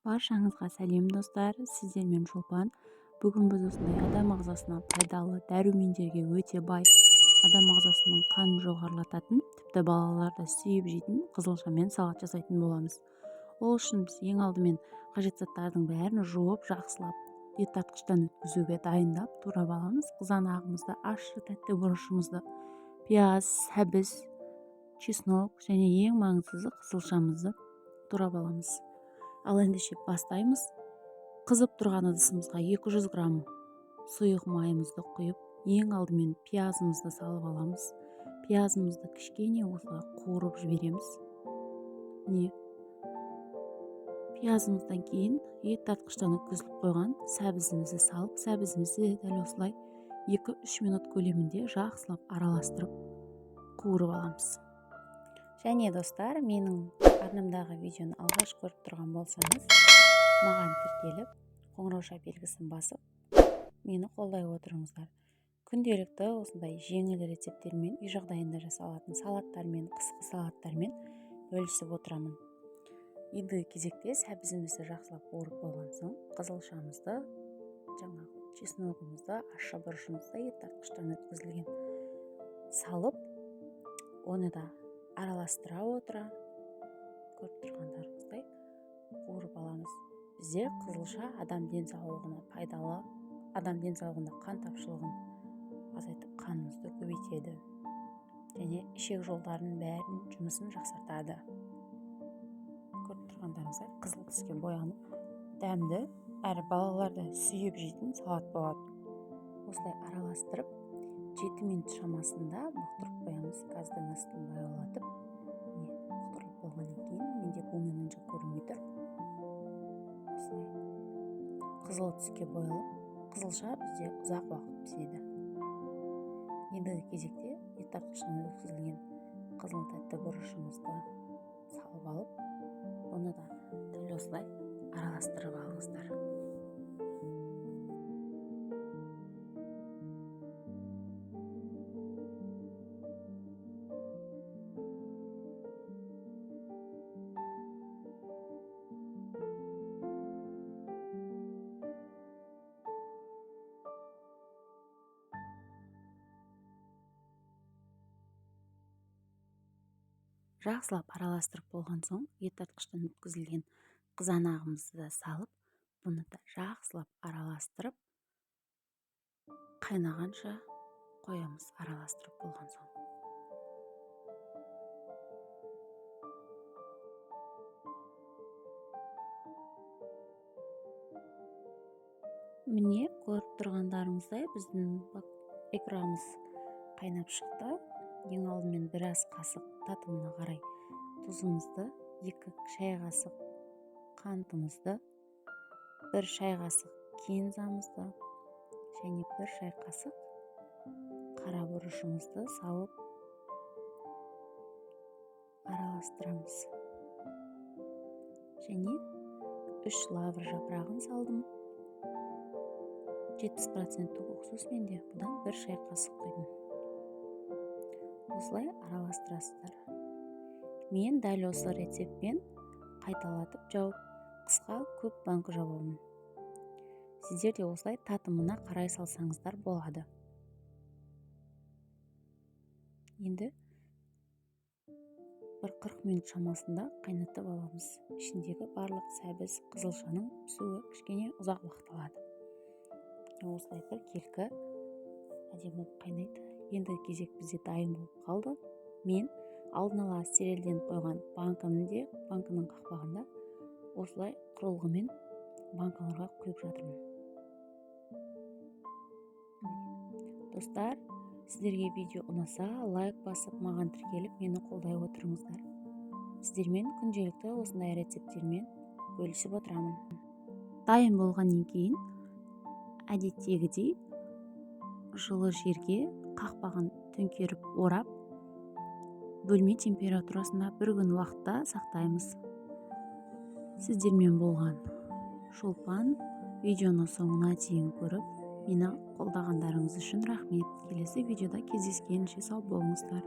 Баршаңызға сәлем достар, сіздермен Шолпан. Бүгін біз осындай адам ағзасына пайдалы дәрумендерге өте бай, адам ағзасының қанын жоғарылататын, тіпті балаларды сүйіп жейтін қызылшамен салат жасайтын боламыз. Ол үшін біз ең алдымен қажет заттардың бәрін жуып, жақсылап, еттартқыштан өткізуге дайындап турап аламыз. Қызанағымызды, ащы тәтті бұрышымызды, пияз, сәбіз, чеснок және ең маңыздысы қызылшамызды турап аламыз. Ал ендеше бастаймыз. Қызып тұрған ыдысымызға 200 грамм сұйық майымызды құйып, ең алдымен пиязымызды салып аламыз. Пиязымызды кішкене осылай қуырып жібереміз. Міне, пиязымыздан кейін ет тартқыштан өткізіліп қойған сәбізімізді салып, сәбізімізді дәл осылай 2-3 минут көлемінде жақсылап араластырып қуырып аламыз. Және достар, менің арнамдағы видеоны алғаш көріп тұрған болсаңыз, маған тіркеліп, қоңырауша белгісін басып, мені қолдай отырыңыздар. Күнделікті осындай жеңіл рецептермен, үй жағдайында жасалатын салаттармен, қысқы салаттармен бөлісіп отырамын. Енді кезекте сәбізімізді жақсылап қуырып болған соң, қызылшамызды, чесногымызды, ащы бұрышымызды ет тартқыштан өткізілген салып, оны да араластыра отыра, көріп тұрғандарыңыздай қуырып аламыз. Бізде қызылша адам денсаулығына пайдалы, адам денсаулығында қан тапшылығын азайтып, қанымызды көбейтеді және ішек жолдарының бәрін жұмысын жақсартады. Көріп тұрғандарыңыздай қызыл түске боянып, дәмді әрі балаларды сүйіп жейтін салат болады. Осылай араластырып, 7 минут шамасында бұқтырып қоямыз. Газдың астын баяулатып, бұқтырып болғаннан кейін, менде бумен онша көрінбей тұр. Осылай қызыл түске боялып, қызылша бізде ұзақ уақыт піседі. Ендігі кезекте ет тартқыштан өткізілген қызыл тәтті бұрышымызды салып алып, оны да дәл осылай араластырып алыңыздар. Жақсылап араластырып болған соң, ет тартқыштан өткізілген қызанағымызды да салып, бұны да жақсылап араластырып, қайнағанша қоямыз араластырып болған соң. Міне, көріп тұрғандарыңыздай, біздің икрамыз қайнап шықты. Ең алдымен біраз қасық татымына қарай тұзымызды, 2 шай қасық қантымызды, 1 шай қасық кинзамызды және 1 шай қасық қара бұрышымызды салып араластырамыз. Және 3 лавр жапырағын салдым. 70% уксуспен де бұдан 1 шай қасық құйдым. Осылай араластырасыздар. Мен дәл осы рецептпен қайталатып жауып, қысқа көп банка жабамын. Сіздер де осылай татымына қарай салсаңыздар болады. Енді 40 минут шамасында қайнатып аламыз. Ішіндегі барлық сәбіз, қызылшаның пісуі кішкене ұзақ уақыт алады. Осылай бір келкі әдемі қайнайды. Енді кезек бізде дайын болып қалды. Мен алдын ала стерильденіп қойған банканың қақпағында осылай құрылғымен банкаларға құйып жатырмын. Достар, сіздерге видео ұнаса, лайк басып, маған тіркеліп, мені қолдай отырыңыздар. Сіздермен күнделікті осындай рецептермен бөлісіп отырамын. Дайын болғаннан кейін, әдеттегідей жылы жерге қақпағын төңкеріп орап, бөлме температурасында 1 күн уақытта сақтаймыз. Сіздермен болған Шолпан. Видеоны соңына дейін көріп, мені қолдағандарыңыз үшін рахмет. Келесі видеода кездескенше сау болыңыздар.